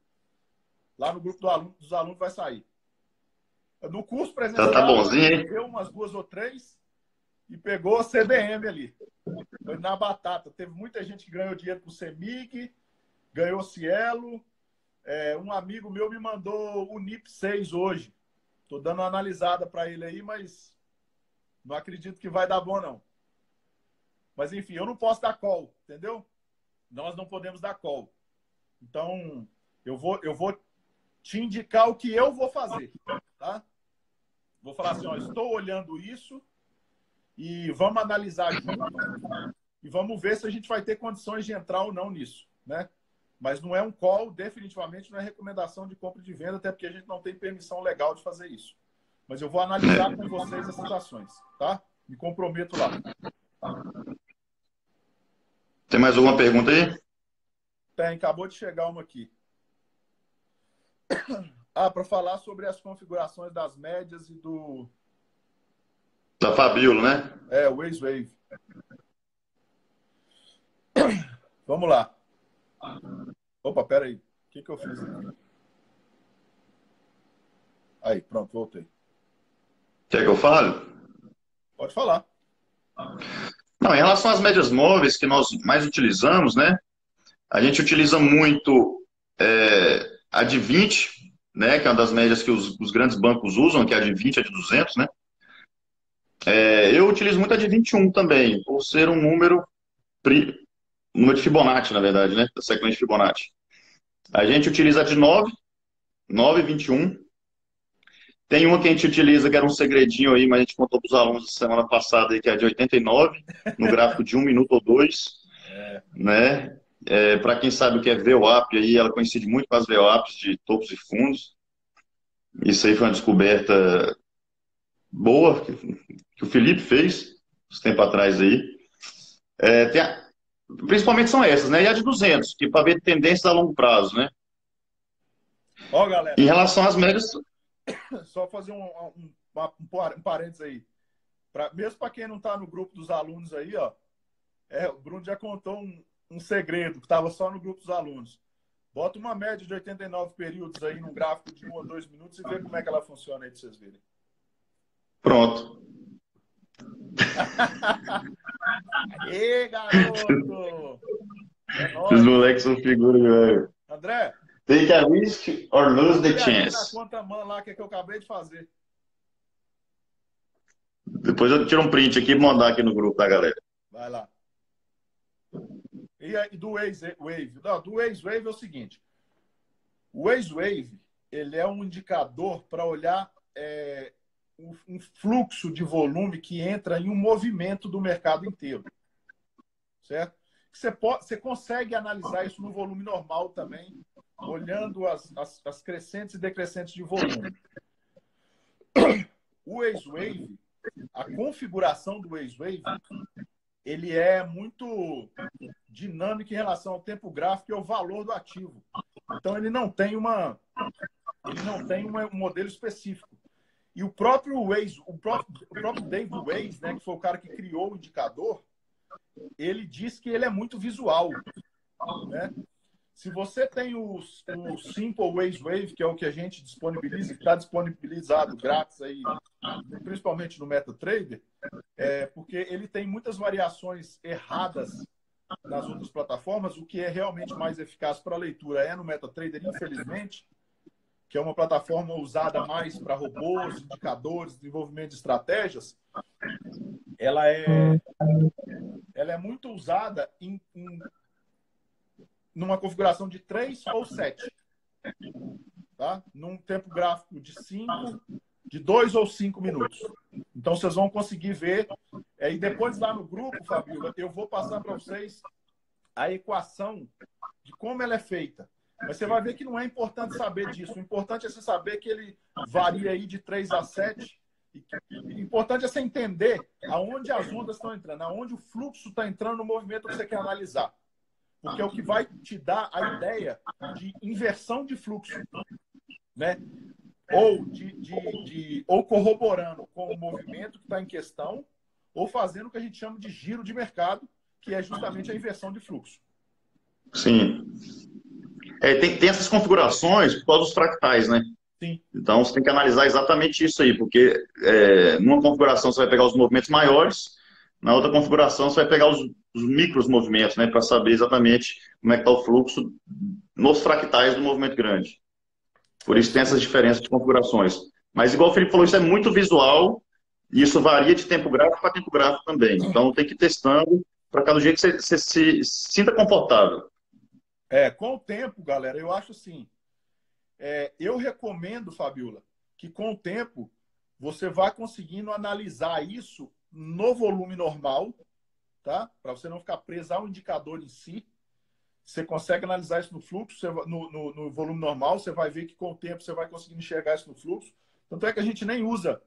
Lá no grupo dos alunos vai sair. No curso presencial, Tá bonzinho, hein? deu umas 2 ou 3 e pegou a CBM ali. Foi na batata. Teve muita gente que ganhou dinheiro com o CEMIG, ganhou Cielo. Um amigo meu me mandou o NIP 6 hoje. Tô dando uma analisada para ele aí, mas não acredito que vai dar bom, não. Mas, enfim, eu não posso dar call, entendeu? Nós não podemos dar call. Então, eu vou te indicar o que eu vou fazer, tá? Vou falar assim, ó, estou olhando isso e vamos analisar junto e vamos ver se a gente vai ter condições de entrar ou não nisso, né? Mas não é um call, definitivamente não é recomendação de compra e de venda, até porque a gente não tem permissão legal de fazer isso. Mas eu vou analisar com vocês essas ações, tá? Me comprometo lá. Tem mais alguma pergunta aí? Tem, acabou de chegar uma aqui. Para falar sobre as configurações das médias e do... Da Fabíola, né? O Waze. Vamos lá. Opa, peraí. O que eu fiz aqui? Aí, pronto, voltei. Quer que eu fale? Pode falar. Não, em relação às médias móveis que nós mais utilizamos, né? A gente utiliza muito a de 20, né? Que é uma das médias que os grandes bancos usam, que é a de 20, a de 200, né? Eu utilizo muito a de 21 também, por ser um número de Fibonacci, na verdade, né? Da sequência de Fibonacci. A gente utiliza a de 9, 9 e 21. Tem uma que a gente utiliza, que era um segredinho aí, mas a gente contou para os alunos semana passada, aí, que é de 89, no gráfico de 1 minuto ou 2, né? Para quem sabe o que é VWAP, aí, ela coincide muito com as VWAPs de topos e fundos. Isso aí foi uma descoberta boa que o Felipe fez, uns tempo atrás aí. Principalmente são essas, né? E a de 200, que para ver tendências a longo prazo, né? Ó, galera. Em relação às médias... Só fazer um parênteses aí. Mesmo para quem não está no grupo dos alunos aí, ó, o Bruno já contou um segredo que estava só no grupo dos alunos. Bota uma média de 89 períodos aí num gráfico de 1 ou 2 minutos e vê como é que ela funciona aí para vocês verem. Pronto. Aê, garoto! É Os nóis. moleques são figuras, velho. André, Take a risk or lose dá uma the olhadinha na chance. conta man lá que eu acabei de fazer. Depois eu tiro um print aqui e mandar aqui no grupo da galera. Vai lá. E aí, do Waze-Wave? Não, do Waze-Wave é o seguinte. O Waze-Wave, ele é um indicador para olhar um fluxo de volume que entra em um movimento do mercado inteiro. Certo? Você consegue analisar isso no volume normal também, olhando as crescentes e decrescentes de volume. O Waze-Wave, a configuração do Waze-Wave, ele é muito dinâmico em relação ao tempo gráfico e ao valor do ativo. Então, ele não tem um modelo específico. E o próprio Waze, o próprio David Waze, né, que foi o cara que criou o indicador, ele diz que ele é muito visual, né? Se você tem o Simple Waze-Wave, que é o que a gente disponibiliza, que está disponibilizado grátis aí, principalmente no MetaTrader, porque ele tem muitas variações erradas nas outras plataformas. O que é realmente mais eficaz para leitura é no MetaTrader, infelizmente, que é uma plataforma usada mais para robôs, indicadores, desenvolvimento de estratégias. Ela é muito usada numa configuração de 3 ou 7. Tá? Num tempo gráfico de 2 ou 5 minutos. Então, vocês vão conseguir ver. E depois, lá no grupo, Fabíola, eu vou passar para vocês a equação de como ela é feita. Mas você vai ver que não é importante saber disso. O importante é você saber que ele varia aí de 3 a 7. O importante é você entender aonde as ondas estão entrando, aonde o fluxo está entrando no movimento que você quer analisar. Porque é o que vai te dar a ideia de inversão de fluxo, né? Ou corroborando com o movimento que está em questão, ou fazendo o que a gente chama de giro de mercado, que é justamente a inversão de fluxo. Sim. Tem essas configurações por causa dos fractais, né? Sim. Então, você tem que analisar exatamente isso aí, porque numa configuração você vai pegar os movimentos maiores, na outra configuração você vai pegar os micros movimentos, né? Para saber exatamente como é que está o fluxo nos fractais do movimento grande. Por isso tem essas diferenças de configurações. Mas, igual o Felipe falou, isso é muito visual e isso varia de tempo gráfico para tempo gráfico também. Então, tem que ir testando para cada jeito que você se sinta confortável. Com o tempo, galera, eu acho assim, eu recomendo, Fabiola, que com o tempo você vá conseguindo analisar isso no volume normal, tá? Para você não ficar preso ao indicador em si. Você consegue analisar isso no fluxo, no volume normal, você vai ver que com o tempo você vai conseguindo enxergar isso no fluxo. Tanto é que a gente nem usa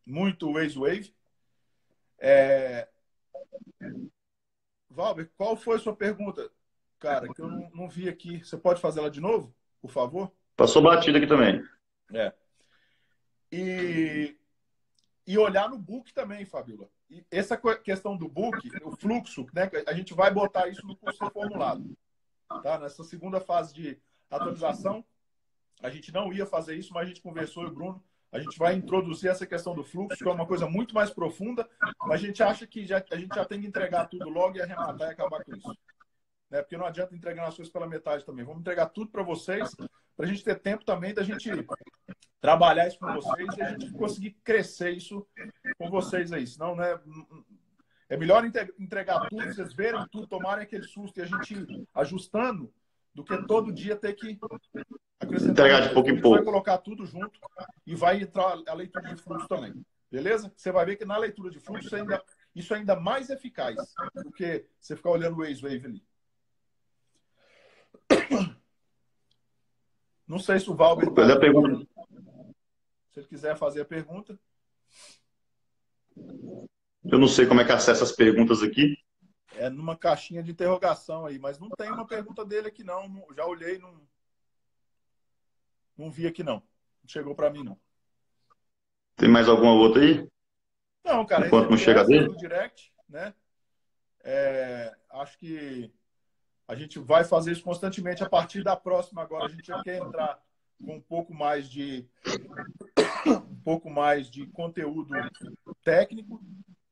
muito o Waze-Wave. Valber, qual foi a sua pergunta? Cara, que eu não vi aqui. Você pode fazer ela de novo, por favor? Passou batido aqui também. E olhar no book também, Fabiola. E essa questão do book, o fluxo, né? A gente vai botar isso no curso reformulado. Tá? Nessa segunda fase de atualização, a gente não ia fazer isso, mas a gente conversou, eu e o Bruno, a gente vai introduzir essa questão do fluxo, que é uma coisa muito mais profunda, mas a gente acha que a gente já tem que entregar tudo logo e arrematar e acabar com isso. Né? Porque não adianta entregar as coisas pela metade também. Vamos entregar tudo para vocês, para a gente ter tempo também da gente trabalhar isso com vocês e a gente conseguir crescer isso com vocês aí. Senão, né, é melhor entregar tudo, vocês verem tudo, tomarem aquele susto e a gente ajustando, do que todo dia ter que acrescentar. Entregar de pouco em pouco. A gente vai colocar tudo junto e vai entrar a leitura de fluxo também. Beleza? Você vai ver que na leitura de fluxo isso é ainda mais eficaz do que você ficar olhando o Waze-Wave ali. Não sei se o Valber... Se ele quiser fazer a pergunta. Eu não sei como é que acessa as perguntas aqui. É numa caixinha de interrogação aí, mas não tem uma pergunta dele aqui não. Já olhei, não vi aqui não. Não chegou para mim não. Tem mais alguma outra aí? Não, cara. Enquanto não chega dele? No direct, né? Acho que a gente vai fazer isso constantemente. A partir da próxima agora, a gente já quer entrar com um pouco mais de pouco mais de conteúdo técnico.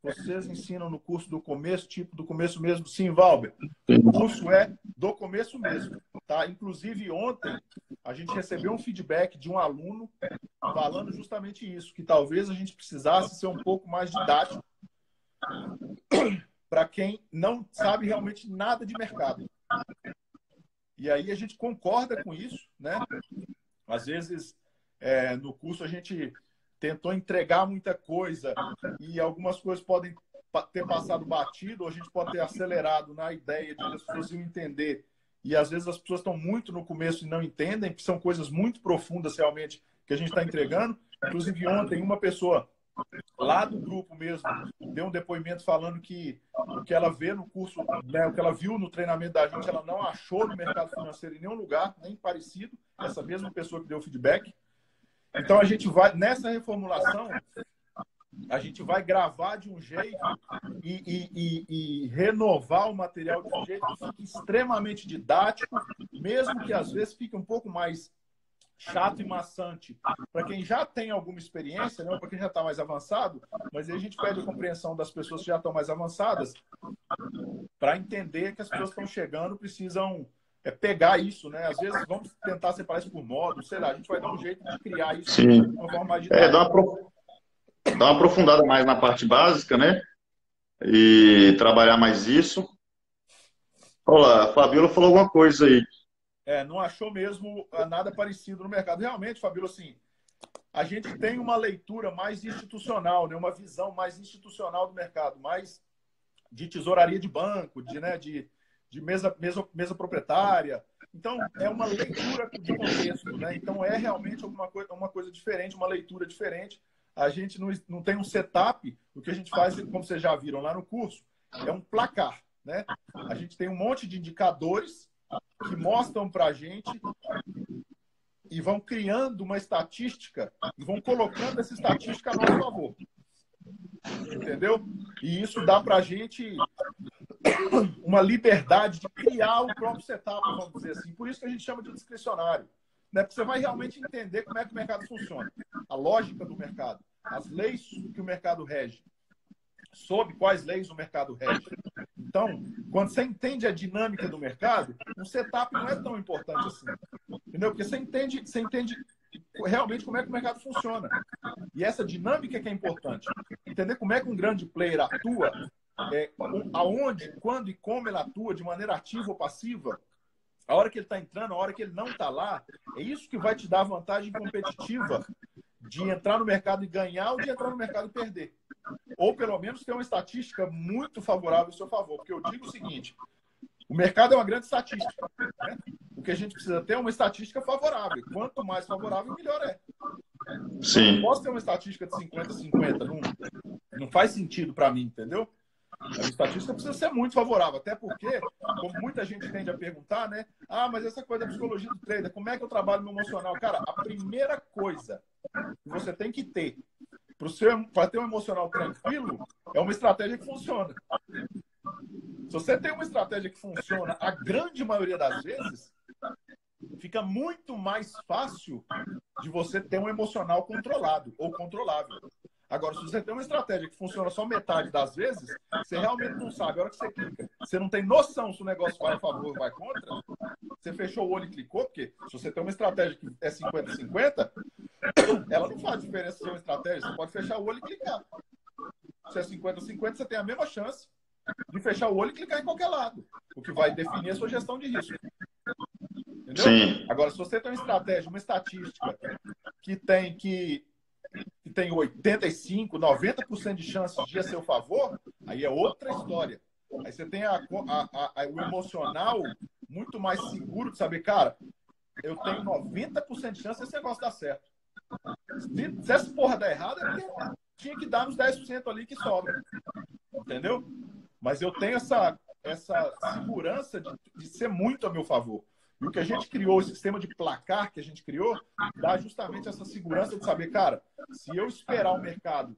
Vocês ensinam no curso do começo, tipo do começo mesmo? Sim, Valber. O curso é do começo mesmo, tá? Inclusive, ontem, a gente recebeu um feedback de um aluno falando justamente isso, que talvez a gente precisasse ser um pouco mais didático para quem não sabe realmente nada de mercado. E aí a gente concorda com isso, né? Às vezes, no curso a gente tentou entregar muita coisa e algumas coisas podem ter passado batido, ou a gente pode ter acelerado na ideia de que as pessoas iam entender. E às vezes as pessoas estão muito no começo e não entendem, que são coisas muito profundas realmente que a gente está entregando. Inclusive ontem uma pessoa lá do grupo mesmo deu um depoimento falando que o que ela vê no curso, né, o que ela viu no treinamento da gente, ela não achou no mercado financeiro em nenhum lugar, nem parecido, essa mesma pessoa que deu feedback. Então a gente vai, nessa reformulação, a gente vai gravar de um jeito e renovar o material de um jeito que fique extremamente didático, mesmo que às vezes fique um pouco mais chato e maçante para quem já tem alguma experiência, né, para quem já está mais avançado, mas aí a gente pede a compreensão das pessoas que já estão mais avançadas para entender que as pessoas que estão chegando precisam pegar isso, né? Às vezes vamos tentar separar isso por modo, sei lá, a gente vai dar um jeito de criar isso Sim. de uma forma mais didática. Dá uma aprofundada mais na parte básica, né? E trabalhar mais isso. Olha, a Fabiola falou alguma coisa aí. Não achou mesmo nada parecido no mercado. Realmente, Fabiola, assim, a gente tem uma leitura mais institucional, né? Uma visão mais institucional do mercado, mais de tesouraria de banco, de mesa proprietária. Então, é uma leitura de contexto, né? Então, é realmente uma coisa diferente, uma leitura diferente. A gente não tem um setup. O que a gente faz, como vocês já viram lá no curso, é um placar, né? A gente tem um monte de indicadores que mostram para a gente e vão criando uma estatística e vão colocando essa estatística a nosso favor. Entendeu? E isso dá para a gente uma liberdade de criar o próprio setup, vamos dizer assim. Por isso que a gente chama de discricionário. Né? Porque você vai realmente entender como é que o mercado funciona. A lógica do mercado. As leis que o mercado rege. Sob quais leis o mercado rege. Então, quando você entende a dinâmica do mercado, o setup não é tão importante assim. Entendeu? Porque você entende realmente como é que o mercado funciona. E essa dinâmica que é importante. Entender como é que um grande player atua, aonde, quando e como ele atua, de maneira ativa ou passiva, a hora que ele está entrando, a hora que ele não está lá, é isso que vai te dar a vantagem competitiva de entrar no mercado e ganhar ou de entrar no mercado e perder. Ou, pelo menos, ter uma estatística muito favorável em seu favor. Porque eu digo o seguinte, o mercado é uma grande estatística. Né? O que a gente precisa ter é uma estatística favorável. Quanto mais favorável, melhor é. Sim. Eu não posso ter uma estatística de 50-50. Não faz sentido para mim, entendeu? A estatística precisa ser muito favorável. Até porque, como muita gente tende a perguntar, né? Mas essa coisa da psicologia do trader, como é que eu trabalho no emocional? Cara, a primeira coisa que você tem que ter para ter um emocional tranquilo é uma estratégia que funciona. Se você tem uma estratégia que funciona, a grande maioria das vezes, fica muito mais fácil de você ter um emocional controlado ou controlável. Agora, se você tem uma estratégia que funciona só metade das vezes, você realmente não sabe. A hora que você clica, você não tem noção se o negócio vai a favor ou vai contra, você fechou o olho e clicou, porque se você tem uma estratégia que é 50-50, ela não faz diferença se é uma estratégia. Você pode fechar o olho e clicar. Se é 50-50, você tem a mesma chance de fechar o olho e clicar em qualquer lado, o que vai definir a sua gestão de risco. Entendeu? Sim. Agora, se você tem uma estratégia, uma estatística que tem 85%, 90% de chances de ir a seu favor, aí é outra história. Aí você tem o emocional muito mais seguro de saber, cara, eu tenho 90% de chance desse negócio dar certo. Se essa porra der errado, é porque tinha que dar nos 10% ali que sobra. Entendeu? Mas eu tenho essa segurança de ser muito a meu favor. E o que a gente criou, o sistema de placar que a gente criou, dá justamente essa segurança de saber, cara, se eu esperar o mercado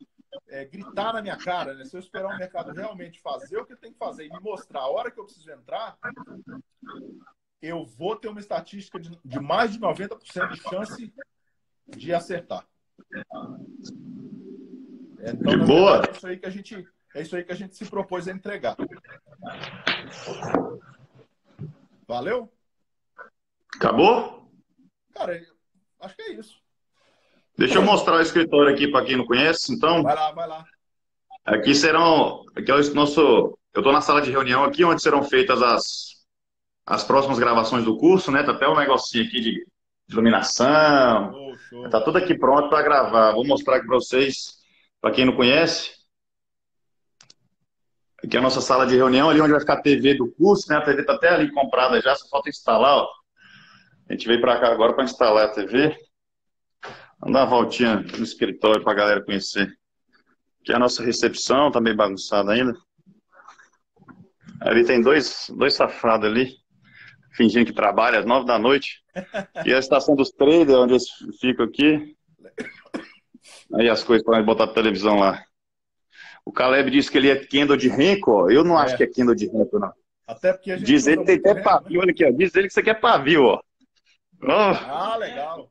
gritar na minha cara, né? Se eu esperar o mercado realmente fazer o que tem que fazer e me mostrar a hora que eu preciso entrar, eu vou ter uma estatística de mais de 90% de chance de acertar. Então, De na boa. verdade, é isso aí que a gente se propôs a entregar. Valeu? Acabou? Cara, acho que é isso. Deixa eu mostrar o escritório aqui para quem não conhece. Então, Vai lá, vai lá. aqui é o nosso, eu estou na sala de reunião aqui, onde serão feitas as próximas gravações do curso, né? Tá até um negocinho aqui de iluminação. Show, show. Tá tudo aqui pronto para gravar. Vou mostrar aqui para vocês, para quem não conhece. Aqui é a nossa sala de reunião, ali onde vai ficar a TV do curso, né? A TV tá até ali comprada já, só falta instalar, ó. A gente veio para cá agora para instalar a TV. Vamos dar uma voltinha no escritório para a galera conhecer. Aqui é a nossa recepção, tá meio bagunçada ainda. Ali tem dois safados ali, fingindo que trabalha às 9 da noite. E a estação dos traders, onde eles ficam aqui. Aí as coisas para botar a televisão lá. O Caleb disse que ele é Kendall de Renko, ó. Eu não acho que é Kendall de Renko, não. Até porque a gente Diz ele que tem até pavio, olha aqui, ó. Diz ele que isso aqui é pavio, ó. Ah, legal.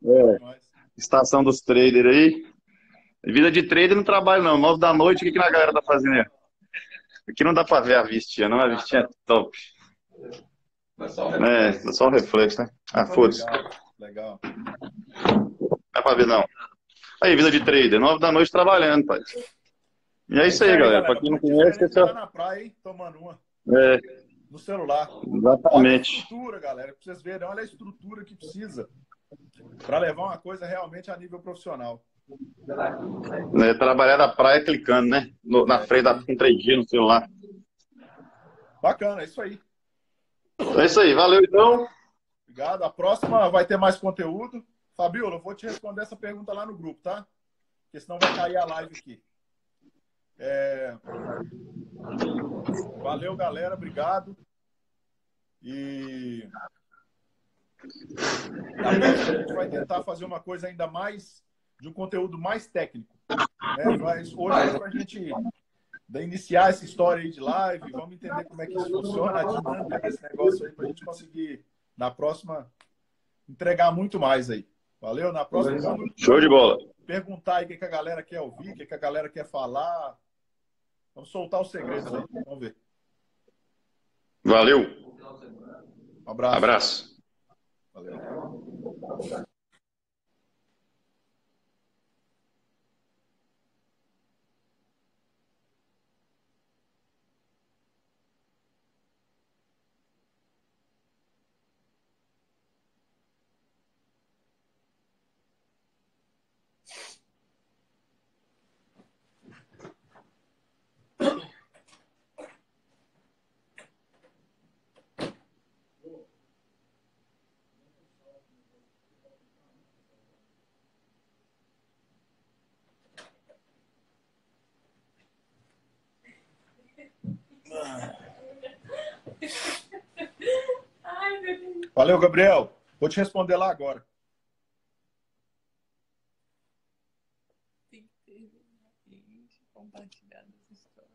Estação dos traders aí. Vida de trader não trabalho, não. 9 da noite, o que a galera tá fazendo aí? Aqui não dá pra ver a vistinha, não. A vistinha é top. É só o reflexo, né? Ah, foda-se. Legal. Não dá pra ver, não. Aí, vida de trader. 9 da noite trabalhando, pai. E é isso aí, galera. Pra quem não conhece, esse tá na praia, hein? Tomando uma. No celular. Exatamente. Olha a estrutura, galera. Pra vocês verem, olha a estrutura que precisa para levar uma coisa realmente a nível profissional. Trabalhar na praia clicando, né? Na frente com 3G no celular. Bacana, é isso aí. É isso aí, valeu então. Obrigado. A próxima vai ter mais conteúdo. Fabiola, eu vou te responder essa pergunta lá no grupo, tá? Porque senão vai cair a live aqui. Valeu, galera. Obrigado. E na próxima a gente vai tentar fazer uma coisa ainda mais de um conteúdo mais técnico. Né? Mas hoje, para a gente iniciar essa história aí de live, vamos entender como é que isso funciona, a dinâmica desse negócio aí, para a gente conseguir, na próxima, entregar muito mais aí. Valeu? Na próxima, show de bola. Perguntar aí o que a galera quer ouvir, o que a galera quer falar. Vamos soltar os segredos aí. Vamos ver. Valeu. Um abraço. Abraço. Valeu. Valeu, Gabriel. Vou te responder lá agora. Tem que ter compartilhado as histórias.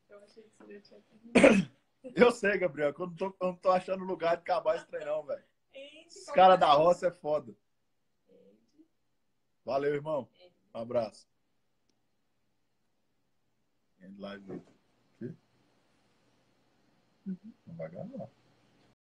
Eu achei que você já tinha terminado. Eu sei, Gabriel, que eu não tô achando lugar de acabar esse treinão, velho. Os caras da roça é foda. Valeu, irmão. Um abraço. Live. Não vai ganhar, não.